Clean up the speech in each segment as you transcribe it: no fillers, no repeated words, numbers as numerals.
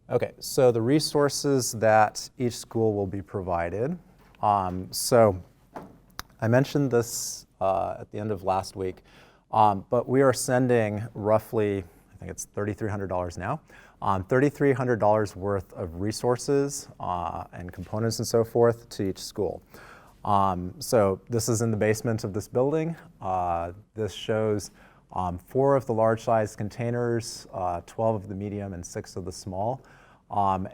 Okay, so the resources that each school will be provided. So I mentioned this at the end of last week, but we are sending roughly, I think it's $3,300 now, $3,300 worth of resources and components and so forth to each school. So this is in the basement of this building. This shows 4 of the large size containers, 12 of the medium and 6 of the small,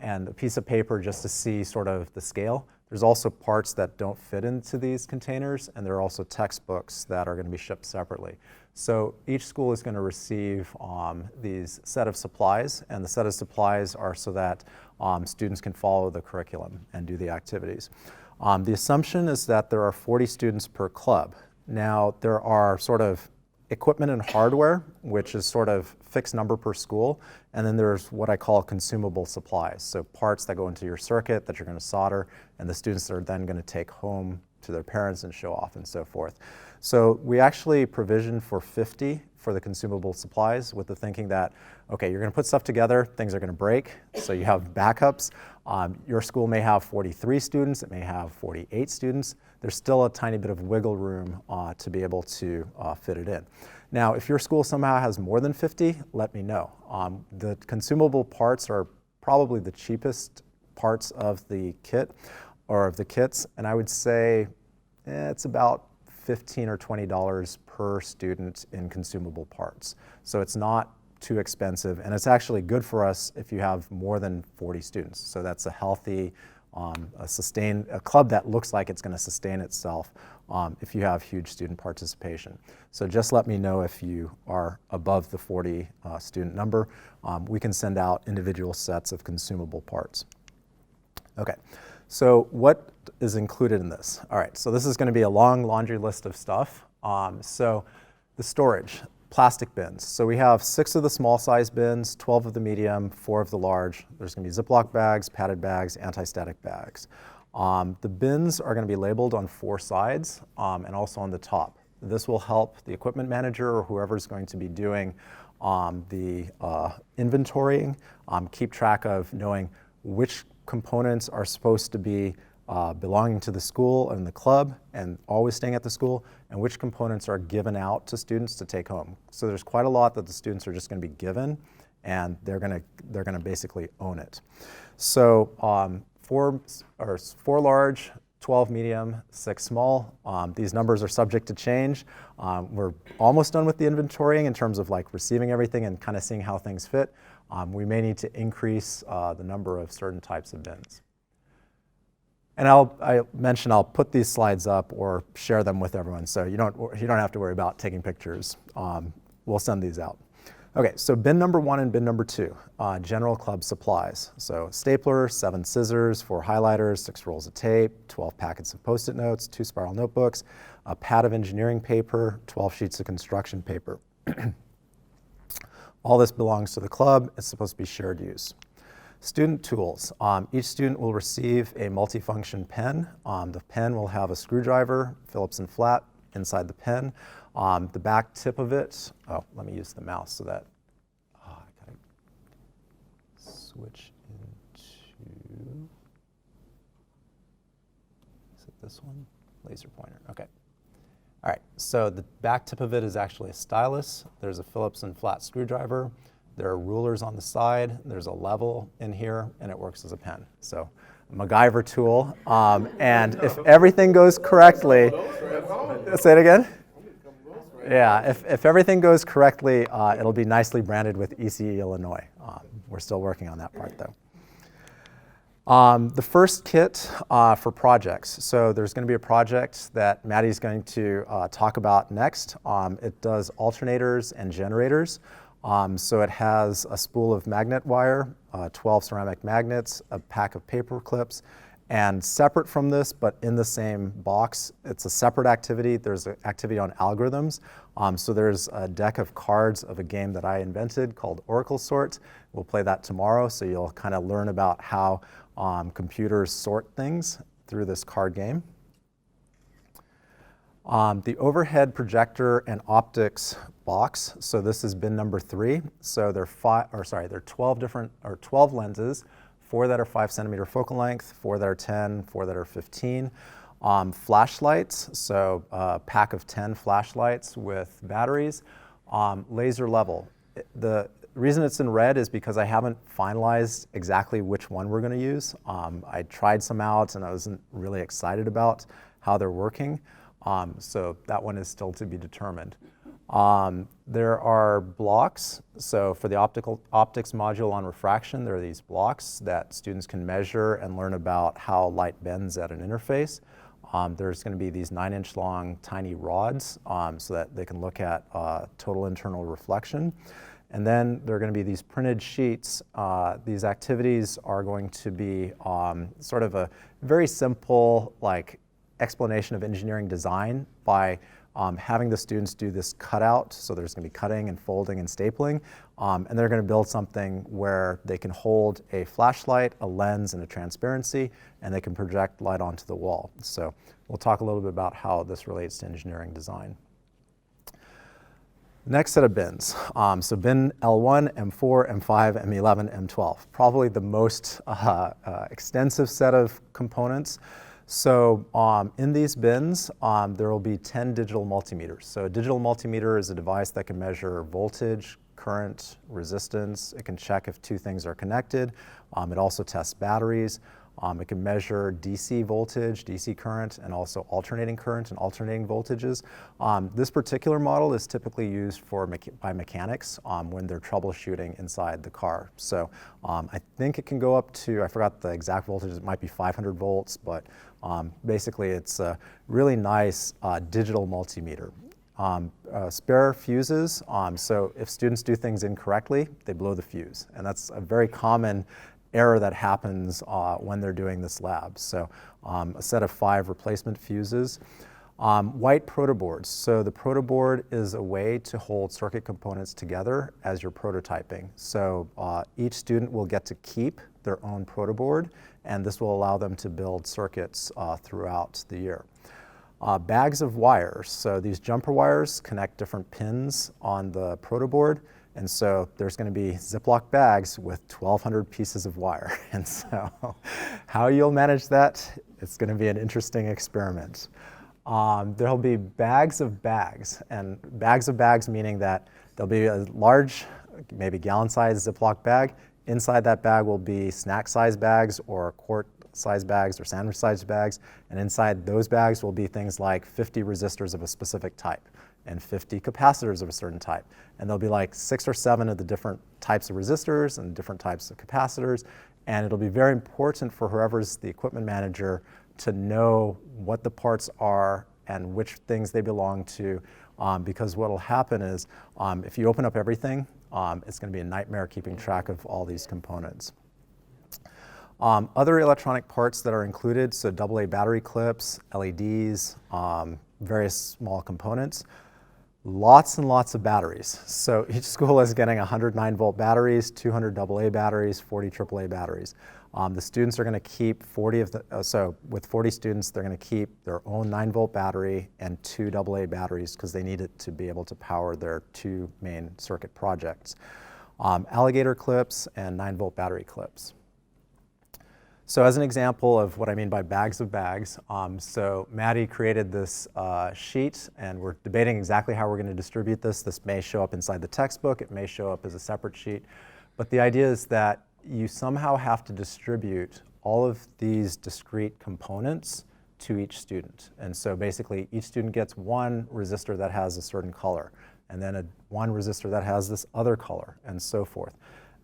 and a piece of paper just to see sort of the scale. There's also parts that don't fit into these containers, and there are also textbooks that are going to be shipped separately. So each school is going to receive these set of supplies, and the set of supplies are so that students can follow the curriculum and do the activities. The assumption is that there are 40 students per club. Now, there are sort of equipment and hardware, which is sort of fixed number per school, and then there's what I call consumable supplies, so parts that go into your circuit that you're going to solder, and the students are then going to take home to their parents and show off and so forth. So we actually provisioned for 50 for the consumable supplies with the thinking that, okay, you're going to put stuff together, things are going to break, so you have backups. Your school may have 43 students, it may have 48 students. There's still a tiny bit of wiggle room to be able to fit it in. Now, if your school somehow has more than 50, let me know. The consumable parts are probably the cheapest parts of the kit or of the kits, and I would say it's about $15 or $20 per student in consumable parts. So it's not too expensive, and it's actually good for us if you have more than 40 students. So that's a healthy, a club that looks like it's going to sustain itself if you have huge student participation. So just let me know if you are above the 40 student number. We can send out individual sets of consumable parts. Okay, so what is included in this? All right, so this is going to be a long laundry list of stuff. So the storage. Plastic bins. So we have 6 of the small size bins, 12 of the medium, 4 of the large. There's going to be Ziploc bags, padded bags, anti-static bags. The bins are going to be labeled on 4 sides and also on the top. This will help the equipment manager or whoever's going to be doing the inventorying keep track of knowing which components are supposed to be belonging to the school and the club and always staying at the school, and which components are given out to students to take home. So there's quite a lot that the students are just going to be given, and they're going to basically own it. So 4 large, 12 medium, 6 small. These numbers are subject to change. We're almost done with the inventorying in terms of like receiving everything and kind of seeing how things fit. We may need to increase the number of certain types of bins. And I mentioned I'll put these slides up or share them with everyone, so you don't have to worry about taking pictures. We'll send these out. Okay, so bin number 1 and bin number 2, general club supplies. So stapler, 7 scissors, 4 highlighters, 6 rolls of tape, 12 packets of Post-it notes, 2 spiral notebooks, a pad of engineering paper, 12 sheets of construction paper. All this belongs to the club. It's supposed to be shared use. Student tools. Each student will receive a multifunction pen. The pen will have a screwdriver, Phillips and flat, inside the pen. The back tip of it, let me use the mouse so that, I gotta switch into, is it this one? Laser pointer, okay. All right, so the back tip of it is actually a stylus. There's a Phillips and flat screwdriver. There are rulers on the side. There's a level in here, and it works as a pen. So, a MacGyver tool. And if everything goes correctly, say it again? Yeah, if everything goes correctly, it'll be nicely branded with ECE Illinois. We're still working on that part, though. The first kit for projects. So there's going to be a project that Maddie's going to talk about next. It does alternators and generators. So it has a spool of magnet wire, 12 ceramic magnets, a pack of paper clips, and separate from this, but in the same box, it's a separate activity. There's an activity on algorithms. So there's a deck of cards of a game that I invented called Oracle Sort. We'll play that tomorrow, so you'll kind of learn about how computers sort things through this card game. The overhead projector and optics box, so this is bin number 3. So there are 12 lenses, 4 that are 5 centimeter focal length, 4 that are 10, 4 that are 15. Flashlights, so a pack of 10 flashlights with batteries. Laser level. The reason it's in red is because I haven't finalized exactly which one we're going to use. I tried some out and I wasn't really excited about how they're working. So that one is still to be determined. There are blocks. So for the optics module on refraction, there are these blocks that students can measure and learn about how light bends at an interface. There's going to be these 9-inch long tiny rods so that they can look at total internal reflection. And then there are going to be these printed sheets. These activities are going to be sort of a very simple explanation of engineering design by having the students do this cutout. So there's going to be cutting and folding and stapling. And they're going to build something where they can hold a flashlight, a lens, and a transparency, and they can project light onto the wall. So we'll talk a little bit about how this relates to engineering design. Next set of bins. So bin L1, M4, M5, M11, M12. Probably the most extensive set of components. So in these bins, there will be 10 digital multimeters. So a digital multimeter is a device that can measure voltage, current, resistance. It can check if two things are connected. It also tests batteries. It can measure DC voltage, DC current, and also alternating current and alternating voltages. This particular model is typically used by mechanics when they're troubleshooting inside the car. So I think it can go up to, I forgot the exact voltage, it might be 500 volts, but basically it's a really nice digital multimeter. Spare fuses, so if students do things incorrectly, they blow the fuse. And that's a very common error that happens when they're doing this lab. So a set of 5 replacement fuses. White protoboards. So the protoboard is a way to hold circuit components together as you're prototyping. So each student will get to keep their own protoboard, and this will allow them to build circuits throughout the year. Bags of wires. So these jumper wires connect different pins on the protoboard. And so there's going to be Ziploc bags with 1,200 pieces of wire. And so how you'll manage that, it's going to be an interesting experiment. There'll be bags of bags. And bags of bags meaning that there'll be a large, maybe gallon-sized Ziploc bag. Inside that bag will be snack-sized bags or quart-sized bags or sandwich-sized bags. And inside those bags will be things like 50 resistors of a specific type and 50 capacitors of a certain type. And there'll be like 6 or 7 of the different types of resistors and different types of capacitors. And it'll be very important for whoever's the equipment manager to know what the parts are and which things they belong to, because what will happen is if you open up everything, it's going to be a nightmare keeping track of all these components. Other electronic parts that are included, so AA battery clips, LEDs, various small components. Lots and lots of batteries. So each school is getting 100 9-volt batteries, 200 AA batteries, 40 AAA batteries. The students are going to keep 40 of the, so with 40 students, they're going to keep their own 9-volt battery and 2 AA batteries because they need it to be able to power their 2 main circuit projects. Alligator clips and 9-volt battery clips. So as an example of what I mean by bags of bags, so Maddie created this sheet, and we're debating exactly how we're going to distribute this. This may show up inside the textbook. It may show up as a separate sheet. But the idea is that you somehow have to distribute all of these discrete components to each student. And so basically, each student gets one resistor that has a certain color, and then one resistor that has this other color, and so forth,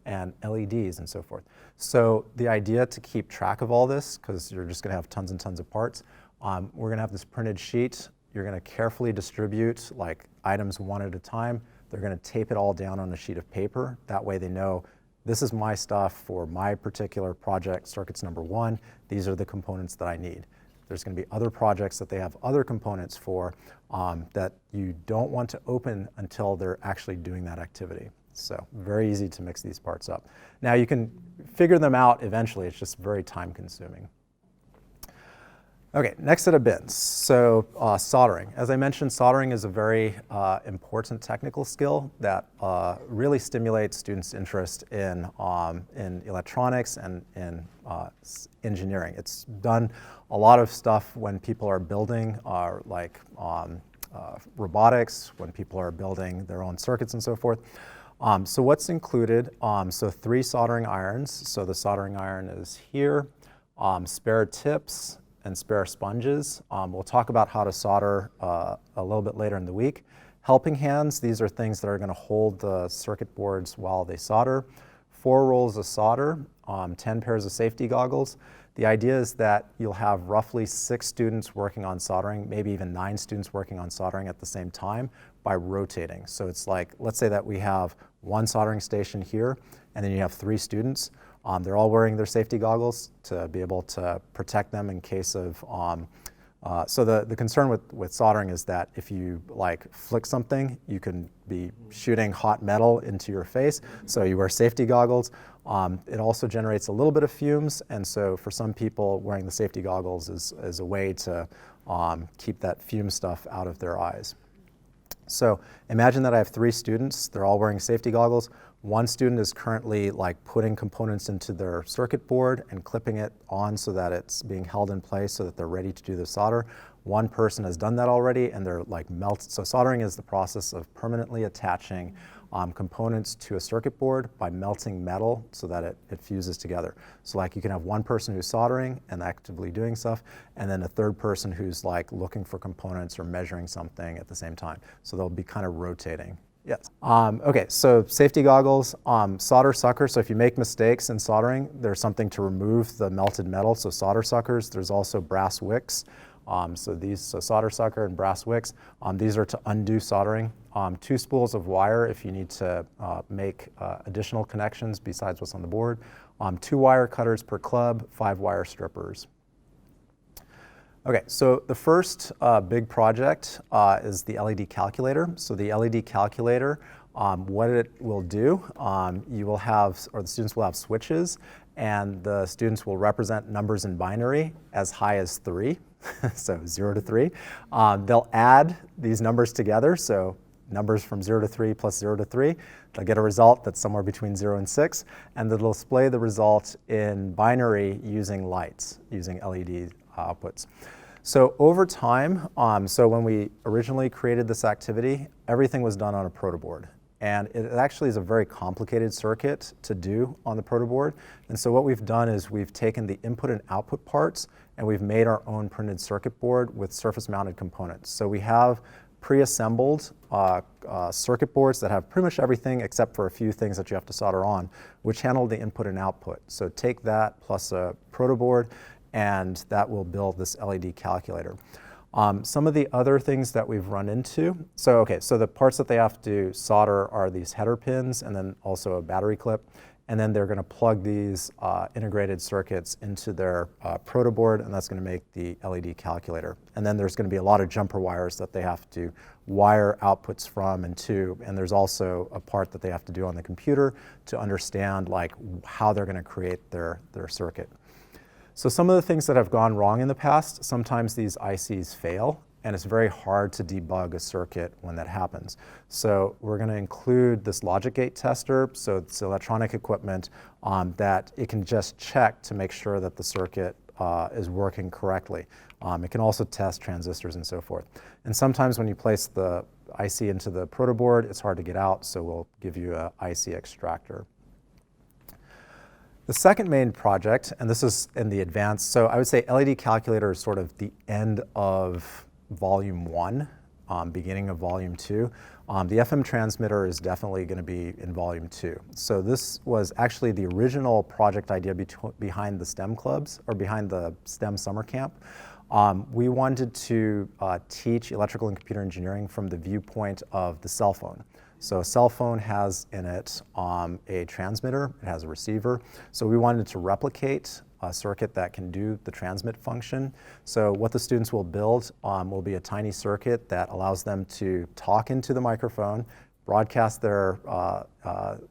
and LEDs and so forth. So the idea to keep track of all this, because you're just going to have tons and tons of parts, we're going to have this printed sheet. You're going to carefully distribute like items one at a time. They're going to tape it all down on a sheet of paper. That way they know this is my stuff for my particular project, circuits number 1. These are the components that I need. There's going to be other projects that they have other components for that you don't want to open until they're actually doing that activity. So very easy to mix these parts up. Now you can figure them out eventually, it's just very time consuming. Okay, next set of bins. So soldering. As I mentioned, soldering is a very important technical skill that really stimulates students' interest in electronics and in engineering. It's done a lot of stuff when people are building robotics, when people are building their own circuits and so forth. So what's included? So 3 soldering irons. So the soldering iron is here, spare tips, and spare sponges. We'll talk about how to solder a little bit later in the week. Helping hands, these are things that are going to hold the circuit boards while they solder. 4 rolls of solder, 10 pairs of safety goggles. The idea is that you'll have roughly 6 students working on soldering, maybe even 9 students working on soldering at the same time by rotating. So it's like, let's say that we have 1 soldering station here, and then you have 3 students. They're all wearing their safety goggles to be able to protect them in case of, so the concern with soldering is that if you flick something, you can be shooting hot metal into your face, so you wear safety goggles. It also generates a little bit of fumes, and so for some people, wearing the safety goggles is a way to keep that fume stuff out of their eyes. So imagine that I have 3 students, they're all wearing safety goggles. 1 student is currently putting components into their circuit board and clipping it on so that it's being held in place so that they're ready to do the solder. 1 person has done that already and they're melted. So soldering is the process of permanently attaching components to a circuit board by melting metal so that it fuses together. So you can have 1 person who's soldering and actively doing stuff, and then a 3rd person who's looking for components or measuring something at the same time. So they'll be kind of rotating. Yes. Okay, so safety goggles, solder sucker. So if you make mistakes in soldering, there's something to remove the melted metal. So solder suckers. There's also brass wicks. So solder sucker and brass wicks. These are to undo soldering. 2 spools of wire if you need to make additional connections besides what's on the board. 2 wire cutters per club, 5 wire strippers. Okay, so the first big project is the LED calculator. So the LED calculator, what it will do, you will have, or the students will have switches, and the students will represent numbers in binary as high as 3, so 0 to 3. They'll add these numbers together, so numbers from 0 to 3 plus 0 to 3. They'll get a result that's somewhere between 0 and 6, and they'll display the result in binary using lights, using LED outputs. So over time, so when we originally created this activity, everything was done on a protoboard. And it actually is a very complicated circuit to do on the protoboard. And so what we've done is we've taken the input and output parts and we've made our own printed circuit board with surface mounted components. So we have pre-assembled circuit boards that have pretty much everything except for a few things that you have to solder on, which handle the input and output. So take that plus a protoboard, and that will build this LED calculator. Some of the other things that we've run into, so the parts that they have to solder are these header pins and then also a battery clip, and then they're going to plug these integrated circuits into their protoboard, and that's going to make the LED calculator. And then there's going to be a lot of jumper wires that they have to wire outputs from and to, and there's also a part that they have to do on the computer to understand how they're going to create their circuit. So some of the things that have gone wrong in the past, sometimes these ICs fail, and it's very hard to debug a circuit when that happens. So we're going to include this logic gate tester, so it's electronic equipment that it can just check to make sure that the circuit is working correctly. It can also test transistors and so forth. And sometimes when you place the IC into the protoboard, it's hard to get out, so we'll give you an IC extractor. The second main project, and this is in the advanced, so I would say LED calculator is sort of the end of volume 1, beginning of volume 2. The FM transmitter is definitely going to be in volume 2. So this was actually the original project idea behind the STEM clubs, or behind the STEM summer camp. We wanted to teach electrical and computer engineering from the viewpoint of the cell phone. So a cell phone has in it a transmitter, it has a receiver. So we wanted to replicate a circuit that can do the transmit function. So what the students will build will be a tiny circuit that allows them to talk into the microphone, broadcast their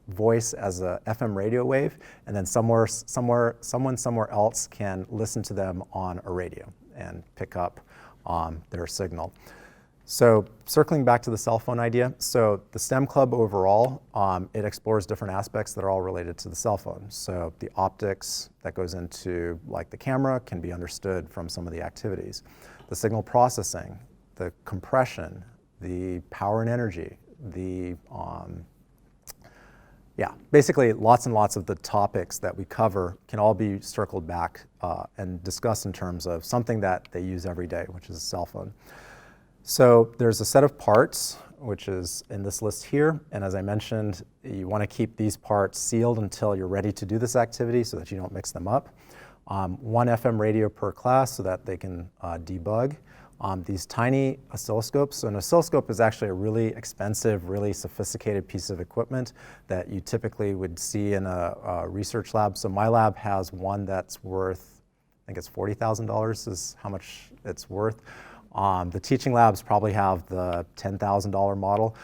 voice as a FM radio wave, and then someone somewhere else can listen to them on a radio. and pick up their signal. So circling back to the cell phone idea, so the STEM Club overall, it explores different aspects that are all related to the cell phone. So the optics that goes into like the camera can be understood from some of the activities. The signal processing, the compression, the power and energy, the basically lots and lots of the topics that we cover can all be circled back and discussed in terms of something that they use every day, which is a cell phone. So there's a set of parts, which is in this list here. And as I mentioned, you want to keep these parts sealed until you're ready to do this activity so that you don't mix them up. One FM radio per class so that they can debug. These tiny oscilloscopes. So an oscilloscope is actually a really expensive, really sophisticated piece of equipment that you typically would see in a research lab. So my lab has one that's worth, I think it's $40,000 is how much it's worth. The teaching labs probably have the $10,000 model.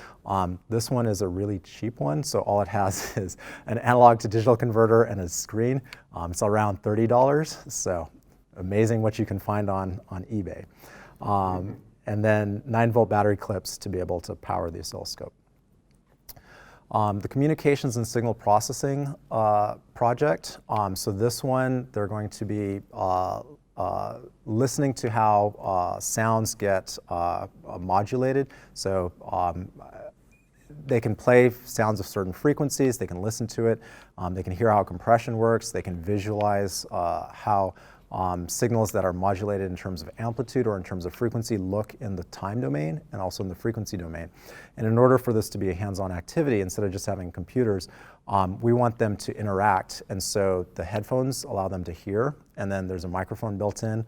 This one is a really cheap one, so all it has is an analog to digital converter and a screen. It's around $30, so amazing what you can find on eBay. And then 9-volt battery clips to be able to power the oscilloscope. The communications and signal processing project, so this one, they're going to be listening to how sounds get modulated. So they can play sounds of certain frequencies, they can listen to it, they can hear how compression works, they can visualize how signals that are modulated in terms of amplitude or in terms of frequency look in the time domain and also in the frequency domain. And in order for this to be a hands-on activity, instead of just having computers, we want them to interact. And so the headphones allow them to hear, and then there's a microphone built in,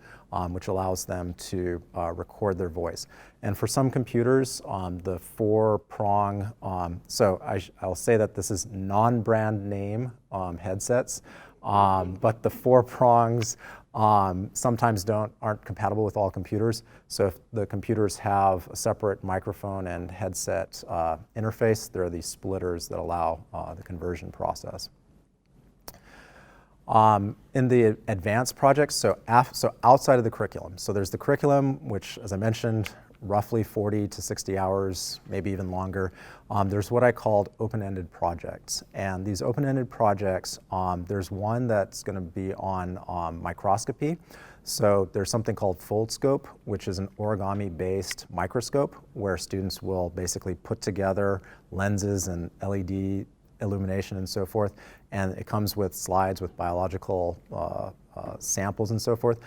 which allows them to record their voice. And for some computers, the 4-prong, so I'll say that this is non-brand name headsets, but the 4 prongs sometimes aren't compatible with all computers. So if the computers have a separate microphone and headset interface, there are these splitters that allow the conversion process. In the advanced projects, so outside of the curriculum, so there's the curriculum, which, as I mentioned, roughly 40 to 60 hours, maybe even longer. There's what I called open-ended projects. And these open-ended projects, there's one that's going to be on microscopy. So there's something called Foldscope, which is an origami-based microscope where students will basically put together lenses and LED illumination and so forth. And it comes with slides with biological samples and so forth.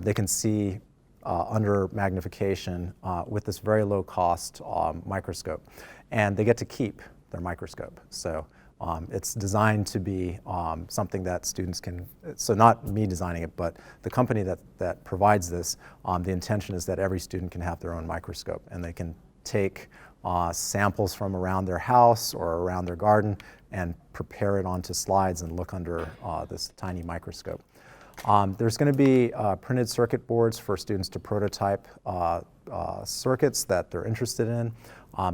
They can see under magnification with this very low cost microscope. And they get to keep their microscope. So it's designed to be something that students can, so not me designing it, but the company that provides this, the intention is that every student can have their own microscope and they can take samples from around their house or around their garden and prepare it onto slides and look under this tiny microscope. There's going to be printed circuit boards for students to prototype circuits that they're interested in.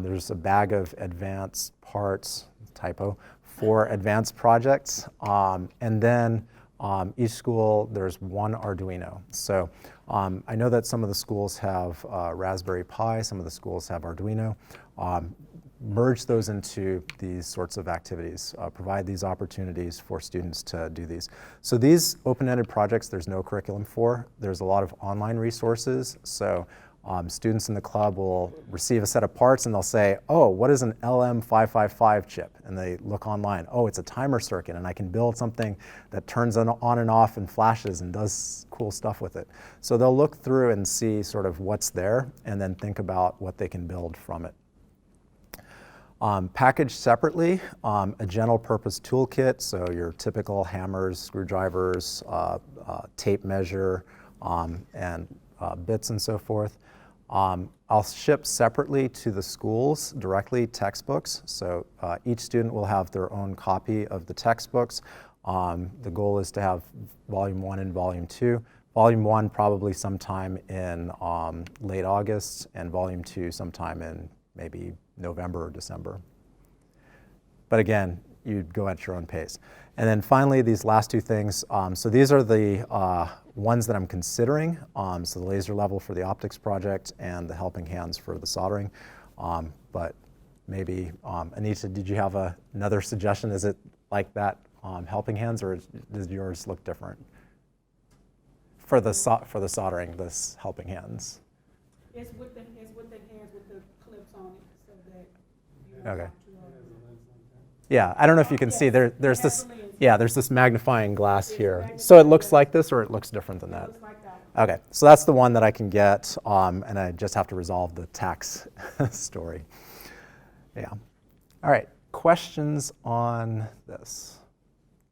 There's a bag of advanced parts, typo, for advanced projects. And then each school, there's one Arduino. So I know that some of the schools have Raspberry Pi, some of the schools have Arduino. Merge those into these sorts of activities, provide these opportunities for students to do these. So these open-ended projects, there's no curriculum for. There's a lot of online resources. So students in the club will receive a set of parts and they'll say, oh, what is an LM555 chip? And they look online. Oh, it's a timer circuit and I can build something that turns on and off and flashes and does cool stuff with it. So they'll look through and see sort of what's there and then think about what they can build from it. Packaged separately, a general purpose toolkit, so your typical hammers, screwdrivers, tape measure, and bits and so forth. I'll ship separately to the schools directly textbooks, so each student will have their own copy of the textbooks. The goal is to have Volume 1 and Volume 2. Volume 1 probably sometime in late August, and Volume 2 sometime in maybe November or December. But again, you'd go at your own pace. And then finally, these last two things. So these are the ones that I'm considering. So the laser level for the optics project and the helping hands for the soldering. But maybe, Anita, did you have another suggestion? Is it like that helping hands, or does yours look different? For the soldering, this helping hands. It's with the hands with the clips on it, so that you don't Okay. have to. Yeah, I don't know if you can see there's It has this. a lens. Yeah, there's this magnifying glass It's here. magnifying So it looks glass. like this, or it looks different than It that. looks like that. Okay, so that's the one that I can get, and I just have to resolve the tax story. Yeah. All right, questions on this?